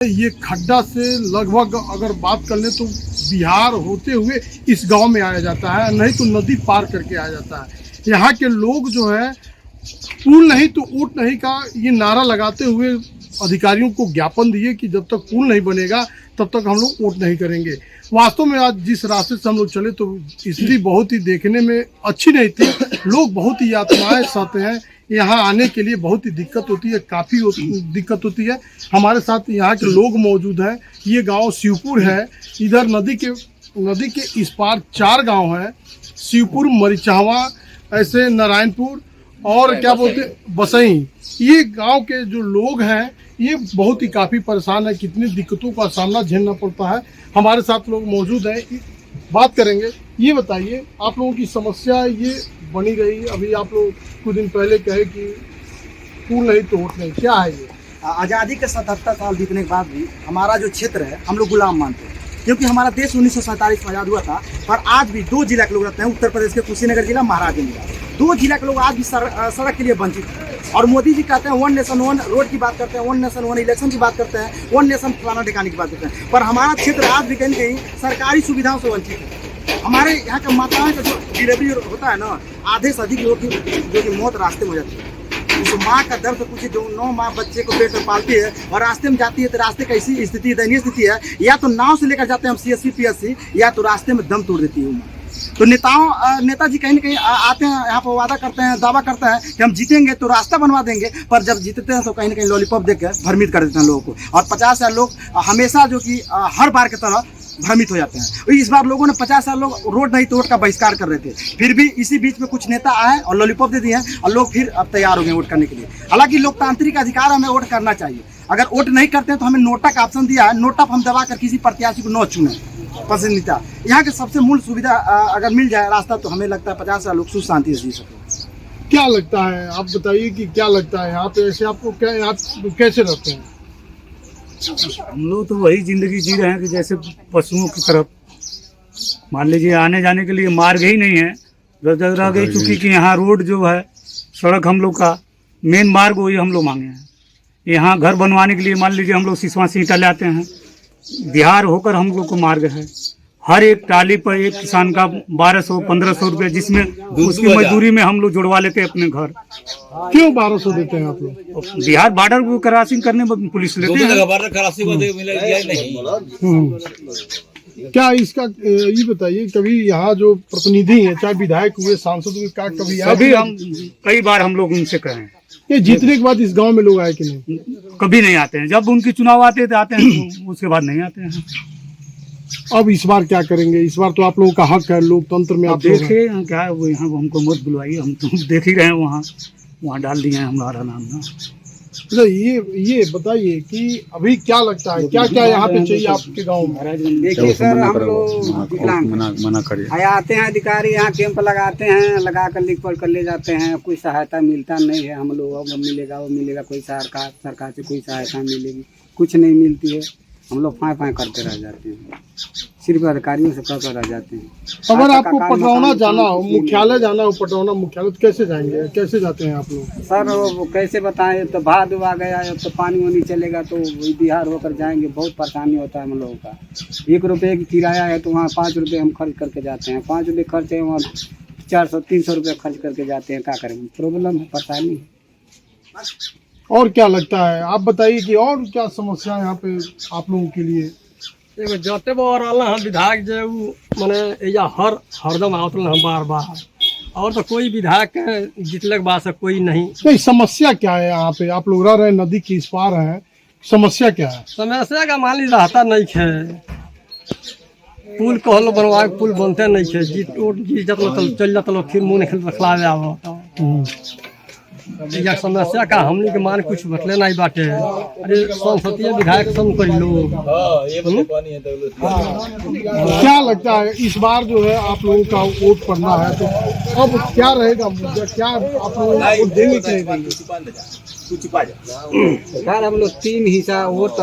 ये खड्डा से लगभग अगर बात कर ले तो बिहार होते हुए इस गांव में आया जाता है, नहीं तो नदी पार करके आया जाता है। यहाँ के लोग जो है पुल नहीं तो ऊट नहीं का ये नारा लगाते हुए अधिकारियों को ज्ञापन दिए कि जब तक पुल नहीं बनेगा तब तक हम लोग ऊट नहीं करेंगे। वास्तव में आज जिस रास्ते से हम लोग चले तो स्थिति बहुत ही देखने में अच्छी नहीं थी। लोग बहुत ही यातनाएं सहते हैं, यहाँ आने के लिए बहुत ही दिक्कत होती है, काफ़ी दिक्कत होती है। हमारे साथ यहाँ के लोग मौजूद हैं। ये गांव शिवपुर है। इधर नदी के इस पार 4 गांव हैं, शिवपुर, मरिचहवा, ऐसे नारायणपुर और क्या बोलते बसई। ये गांव के जो लोग हैं ये बहुत ही काफ़ी परेशान है, कितनी दिक्कतों का सामना झेलना पड़ता है। हमारे साथ लोग मौजूद हैं, बात करेंगे। ये बताइए आप लोगों की समस्या ये बनी रही, अभी आप लोग कुछ दिन पहले कहे कि पुल नहीं तो ऊट नहीं, क्या है ये? आज़ादी के 77 साल बीतने के बाद भी हमारा जो क्षेत्र है हम लोग गुलाम मानते हैं, क्योंकि हमारा देश 1947 में आज़ाद हुआ था। पर आज भी 2 जिला के लोग रहते हैं, उत्तर प्रदेश के कुशीनगर जिला, महाराजगंज जिला, 2 जिला के लोग आज भी सड़क के लिए वंचित हैं। और मोदी जी कहते हैं 1 नेशन 1 रोड की बात करते हैं, 1 नेशन 1 इलेक्शन की बात करते हैं, 1 नेशन फलाना ठिकाने की बात करते हैं, पर हमारा क्षेत्र आज भी कहीं कहीं सरकारी सुविधाओं से वंचित है। हमारे यहाँ के माताओं का जो डिलीवरी होता है ना, आधे से अधिक लोग जो कि मौत रास्ते में हो जाती है। उस माँ का दर्द पूछिए जो 9 माँ बच्चे को पेट में पालती है और रास्ते में जाती है तो रास्ते का ऐसी स्थिति, दयनीय स्थिति है, या तो नाव से लेकर जाते हैं हम CSC PSC, या तो रास्ते में दम तोड़ देती है वो। तो नेताजी कहीं ना कहीं आते हैं यहाँ पर, वादा करते हैं, दावा करते हैं कि हम जीतेंगे तो रास्ता बनवा देंगे, पर जब जीतते हैं तो कहीं ना कहीं लॉलीपॉप देकर भ्रमित कर देते हैं लोगों को। और 50 साल लोग हमेशा जो कि हर बार की तरह भ्रमित हो जाते हैं। इस बार लोगों ने 50 साल लोग रोड नहीं तो वोट का बहिष्कार कर रहे थे, फिर भी इसी बीच में कुछ नेता आए और लॉलीपॉप दे दिए हैं और लोग फिर अब तैयार हो गए वोट करने के लिए। हालांकि लोकतांत्रिक अधिकार हमें वोट करना चाहिए। अगर वोट नहीं करते हैं तो हमें नोटा का ऑप्शन दिया है, नोटा हम दबा कर किसी प्रत्याशी को न चुने पसंदीदा। यहाँ के सबसे मूल सुविधा अगर मिल जाए रास्ता, तो हमें लगता है 50 साल लोग सुख शांति से जी सकते। क्या लगता है, आप बताइए कि क्या लगता है यहाँ पे? ऐसे आपको क्या, आप कैसे रहते हैं? हम लोग तो वही जिंदगी जी रहे हैं कि जैसे पशुओं की तरफ। मान लीजिए आने जाने के लिए मार्ग ही नहीं है, रह गई चूँकि कि यहाँ रोड जो है, सड़क हम लोग का मेन मार्ग वही हम लोग मांगे हैं। यहाँ घर बनवाने के लिए मान लीजिए हम लोग सिसवा से ईंटा लाते हैं, बिहार होकर हम लोग को मार्ग है। हर एक टाली पर एक किसान का 1200-1500 रुपये, जिसमें उसकी मजदूरी में हम लोग जुड़वा लेते हैं अपने घर। क्यों 1200 देते हैं आप लोग? बिहार बॉर्डर को क्रॉसिंग करने में पुलिस लेते हैं। क्या इसका ये बताइए, कभी यहाँ जो प्रतिनिधि हैं, चाहे विधायक हुए, सांसद हुए, क्या कभी कभी हम कई बार हम लोग उनसे कहे हैं, ये जीतने के बाद इस गांव में लोग आए कि नहीं? कभी नहीं आते हैं। जब उनकी चुनाव आते हैं तो उसके बाद नहीं आते हैं। अब इस बार क्या करेंगे? इस बार तो आप लोगों का हक है लोकतंत्र में। आप देखे क्या है वो, यहाँ हमको मत बुलवाइए, हम तो देख ही रहे हैं। वहाँ डाल दिए हैं हमारा नाम ना। अच्छा, ये बताइए कि अभी क्या लगता है, क्या क्या यहाँ पे चाहिए आपके गांव में? देखिए सर, हम लोग मना करिए आते हैं अधिकारी, यहाँ कैंप लगाते हैं, लगा कर लिख पढ़ कर ले जाते हैं, कोई सहायता मिलता नहीं है। हम लोग अब मिलेगा वो मिलेगा, कोई सरकार से कोई सहायता मिलेगी, कुछ नहीं मिलती है। हम लोग फाय करते रह जाते हैं, सिर्फ अधिकारियों से कर रह जाते हैं। अगर आपको पटरौना जाना हो, मुख्यालय जाना हो, पटरौना मुख्यालय, तो कैसे जाएंगे, कैसे जाते हैं आप लोग? सर वो कैसे बताएं, तो भाद आ गया है तो पानी वानी चलेगा तो बिहार होकर जाएंगे, बहुत परेशानी होता है हम लोगों का। 1 रुपये की किराया है तो वहाँ 5 रुपये हम खर्च करके जाते हैं, 5 रुपये खर्च है, वहाँ 400-300 रुपये खर्च करके जाते हैं। क्या करेंगे, प्रॉब्लम है, परेशानी है। और क्या लगता है, आप बताइए कि और क्या समस्या है यहाँ पे आप लोगों के लिए? जाते बार हम विधायक जो मैंने या हरदम आवत हम बार, और तो कोई विधायक जितने के बाद से कोई नहीं। समस्या क्या है यहाँ पे? आप लोग रह रहे नदी के इस पार हैं, समस्या क्या है? समस्या का मान लीजिए रहता नहीं है, पुल कहलो बनवा, पुल बनते नहीं है, जीत चल जाता लोग, फिर मुँह निकल रखलावे आओ। या समस्या का हमने के मान कुछ बतले नहीं बाटे। अरे संसदीय विधायक सब कर लो। क्या लगता है इस बार जो है आप लोगों का वोट पड़ना है, तो अब क्या रहेगा मुद्दा, क्या आप लोग वोट देंगे कि नहीं देंगे? सर हम लोग 3 हिस्सा वोट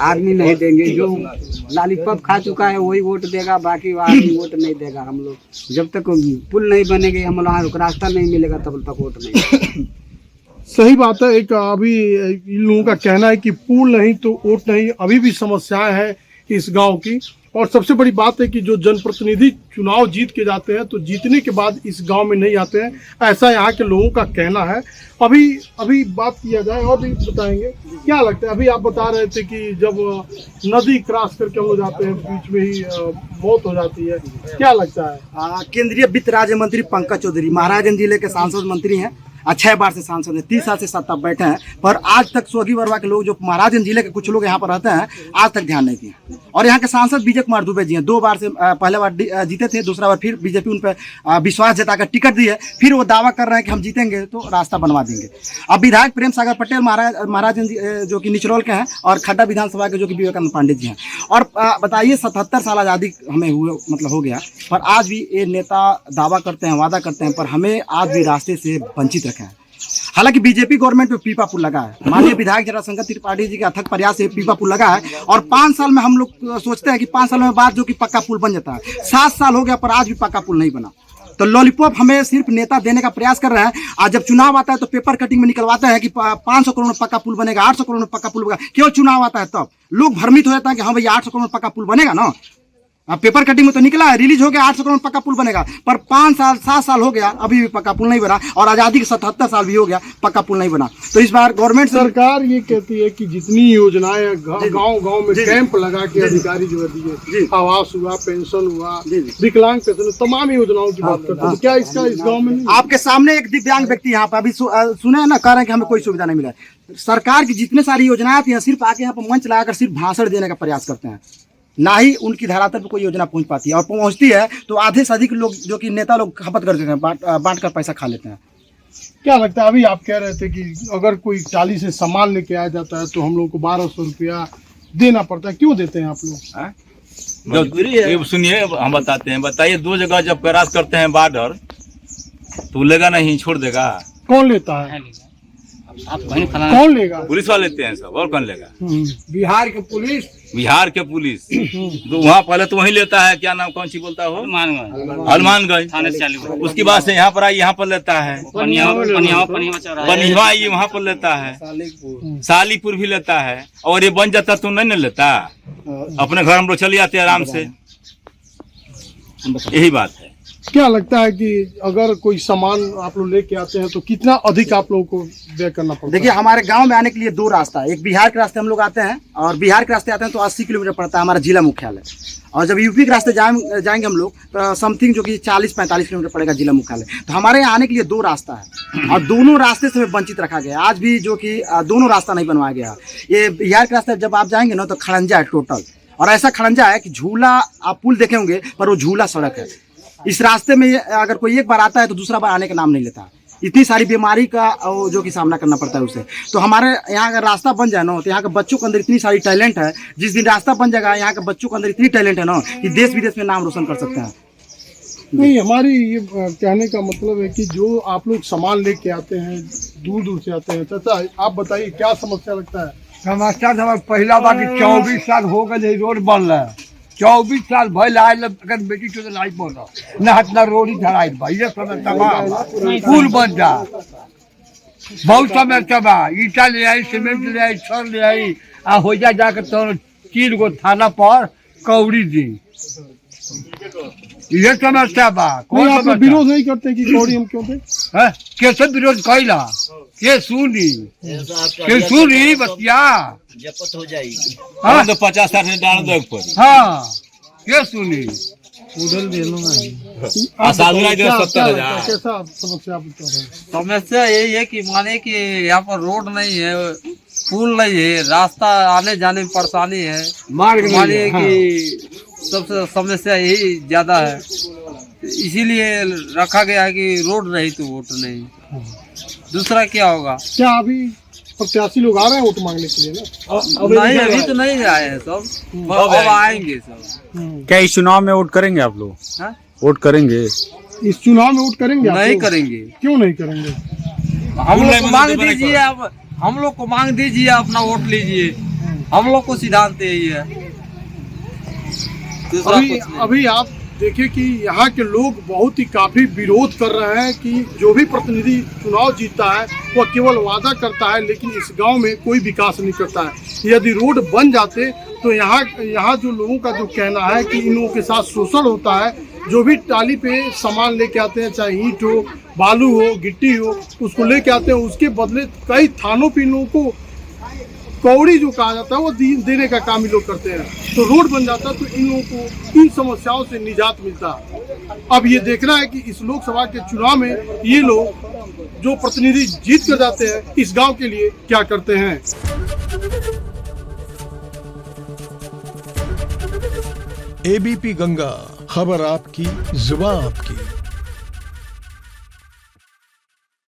आदमी नहीं देंगे, जो लॉलीपॉप खा चुका है वही वोट देगा, बाकी आदमी वोट नहीं देगा। हम लोग जब तक पुल नहीं बनेंगे, हम लोग रास्ता नहीं मिलेगा तब तक वोट नहीं। सही बात है। एक अभी इन लोगों का कहना है कि पुल नहीं तो वोट नहीं, अभी भी समस्याएं हैं इस गांव की। और सबसे बड़ी बात है कि जो जनप्रतिनिधि चुनाव जीत के जाते हैं तो जीतने के बाद इस गांव में नहीं आते हैं, ऐसा यहाँ के लोगों का कहना है। अभी बात किया जाए और भी बताएंगे क्या लगता है। अभी आप बता रहे थे कि जब नदी क्रॉस करके हम लोग जाते हैं बीच में ही मौत हो जाती है, क्या लगता है। केंद्रीय वित्त राज्य मंत्री पंकज चौधरी महाराजगंज जिले के सांसद मंत्री हैं, 6 बार से सांसद है, 30 साल से सत्ता बैठे हैं, पर आज तक स्वर्गीय वर्मा के लोग जो महाराजगंज जिले के कुछ लोग यहाँ पर रहते हैं आज तक ध्यान नहीं दिए। और यहाँ के सांसद विजय कुमार दुबे जी हैं, 2 बार से पहले बार जीते थे, दूसरा बार फिर बीजेपी उन पर विश्वास जताकर टिकट दी है, फिर वो दावा कर रहे हैं कि हम जीतेंगे तो रास्ता बनवा देंगे। अब विधायक प्रेम सागर पटेल महाराजगंज जो कि निचरौल के हैं और खड्डा विधानसभा के जो कि विवेकानंद पांडे जी हैं। और बताइए 77 साल आज़ादी हमें हुए मतलब हो गया, पर आज भी ये नेता दावा करते हैं, वादा करते हैं, पर हमें आज भी रास्ते से वंचित रखे हैं। हालांकि बीजेपी गवर्नमेंट में पीपा पुल लगा है, माननीय विधायक जराशंकर त्रिपाठी जी के अथक प्रयास से पीपा पुल लगा है। और 5 साल में हम लोग सोचते हैं कि 5 साल में बाद जो कि पक्का पुल बन जाता है, 7 साल हो गया पर आज भी पक्का पुल नहीं बना। तो लॉलीपॉप हमें सिर्फ नेता देने का प्रयास कर रहे हैं। आज जब चुनाव आता है तो पेपर कटिंग में निकलवाते हैं कि 500 करोड़ में पक्का पुल बनेगा, 800 करोड़ में पक्का पुल बनेगा। क्यों चुनाव आता है तब लोग भ्रमित हो जाता है कि हाँ भैया 800 करोड़ में पक्का पुल बनेगा ना। अब पेपर कटिंग में तो निकला है, रिलीज हो गया 800 करोड़ पक्का पुल बनेगा, पर 5 साल 7 साल हो गया अभी भी पक्का पुल नहीं बना। और आज़ादी के 77 साल भी हो गया पक्का पुल नहीं बना। तो इस बार गवर्नमेंट सरकार ये कहती है कि जितनी योजनाएं गांव में कैंप लगा के अधिकारी जो दिए, आवास हुआ, पेंशन हुआ, विकलांग पेंशन, तमाम योजनाओं की बात करते हैं, क्या इसका इस गाँव में नहीं? आपके सामने एक दिव्यांग व्यक्ति यहाँ पर अभी सुने हैं ना, कह रहे हैं कि हमें कोई सुविधा नहीं मिला। सरकार की जितने सारी योजनाएं आती हैं सिर्फ आके यहाँ पर मंच लगाकर सिर्फ भाषण देने का प्रयास करते हैं, ना ही उनकी धरातल पर कोई योजना पहुंच पाती है। और पहुंचती है तो आधे से अधिक लोग जो कि नेता लोग खपत कर देते हैं, बांट कर पैसा खा लेते हैं। क्या लगता है, अभी आप कह रहे थे कि अगर कोई चाली से सामान लेके आया जाता है तो हम लोग को 1200 रुपया देना पड़ता है, क्यों देते हैं आप लोग? ये सुनिए हम बताते हैं। बताइए 2 जगह जब क्रॉस करते हैं बॉर्डर तो लेगा नहीं, छोड़ देगा? कौन लेता है? कौन लेगा? पुलिस वाले लेते हैं सब, और कौन लेगा? बिहार के पुलिस तो वहाँ पहले तो वही लेता है, क्या नाम कौन सी बोलता हो, हनुमानगंज। उसके बाद से यहाँ पर आई, यहाँ पर लेता है बनिहा, ये वहाँ पर लेता है, सालीपुर भी लेता है। और ये बन जाता तो नहीं लेता, अपने घर हम लोग चले जाते आराम से। यही बात है। क्या लगता है कि अगर कोई सामान आप लोग लेके आते हैं तो कितना अधिक आप लोगों को व्यय करना पड़ता है? देखिए हमारे गांव में आने के लिए 2 रास्ता है, एक बिहार के रास्ते हम लोग आते हैं, और बिहार के रास्ते आते हैं तो 80 किलोमीटर पड़ता है हमारा जिला मुख्यालय। और जब यूपी के रास्ते जाएंगे हम लोग तो समथिंग जो कि 40-45 किलोमीटर पड़ेगा जिला मुख्यालय। तो हमारे यहाँ आने के लिए 2 रास्ता है और दोनों रास्ते से हमें वंचित रखा गया। आज भी जो कि दोनों रास्ता नहीं बनवाया गया। ये बिहार के रास्ते जब आप जाएंगे ना तो खड़ंजा है टोटल, और ऐसा खड़ंजा है कि झूला, आप पुल देखे होंगे पर वो झूला सड़क है। इस रास्ते में अगर कोई एक बार आता है तो दूसरा बार आने का नाम नहीं लेता। इतनी सारी बीमारी का जो कि सामना करना पड़ता है उसे। तो हमारे यहाँ अगर रास्ता बन जाए ना तो यहाँ के बच्चों के अंदर इतनी सारी टैलेंट है, जिस दिन रास्ता बन जाएगा यहाँ के बच्चों के अंदर इतनी टैलेंट है ना कि देश विदेश में नाम रोशन कर सकते हैं। नहीं, हमारी ये कहने का मतलब है कि जो आप लोग सामान लेके आते हैं, दूर दूर से आते हैं, चाचा आप बताइए क्या समस्या लगता है? समस्या तो पहला बार 24 साल हो गए रोड बन रहा है, 24 साल भइल आयल अगर बेटी तो नहीं बोल रहा न रोड ही धराई बा, ये समस्या बा। पुल बन जा, बहुत समस्या बा। ईटा ले आई, सीमेंट ले आई, छड़ ले आई, आ हो जाकर तो 3 गो थाना पर कौड़ी दी, ये समस्या बा। नहीं, आप लोग विरोध नहीं करते कि कौड़ी हम क्यों दे? कैसे विरोध कैला के सुनी बतिया जपत हो जाएगी। हाँ तो 50-60 डाल दो ऊपर। हाँ के सुनी कैसा समस्या आप बता रहे हैं? समस्या यही है कि माने कि यहाँ पर रोड नहीं है, पुल नहीं है, रास्ता आने जाने में परेशानी है। मानिए कि सबसे समस्या यही ज्यादा है, इसीलिए रखा गया है कि रोड नहीं तो वोट नहीं। दूसरा क्या होगा? क्या अभी प्रत्याशी लोग आ रहे हैं वोट मांगने के लिए ना? नहीं, अभी तो नहीं आए हैं सब, अब आएंगे सब। क्या इस चुनाव में वोट करेंगे आप लोग? हाँ? वोट करेंगे इस चुनाव में? वोट करेंगे? नहीं करेंगे। क्यों नहीं करेंगे? हम लोग को मांग दीजिए, आप हम लोग को मांग दीजिए, अपना वोट लीजिए। हम लोग को सिद्धांत यही है। अभी आप देखिए कि यहाँ के लोग बहुत ही काफ़ी विरोध कर रहे हैं कि जो भी प्रतिनिधि चुनाव जीतता है वह केवल वादा करता है, लेकिन इस गांव में कोई विकास नहीं करता है। यदि रोड बन जाते तो यहाँ जो लोगों का जो कहना है कि इन लोगों के साथ शोषण होता है, जो भी टाली पे सामान लेके आते हैं, चाहे ईंट हो, बालू हो, गिट्टी हो, उसको लेके आते हैं, उसके बदले कई थानों पे इन लोगों को कौड़ी जो कहा जाता है वो देने का काम ये लोग करते हैं। तो रोड बन जाता तो इन लोगों को इन समस्याओं से निजात मिलता। अब ये देखना है कि इस लोकसभा के चुनाव में ये लोग जो प्रतिनिधि जीत कर जाते हैं इस गांव के लिए क्या करते हैं। एबीपी गंगा, खबर आपकी, जुबान आपकी।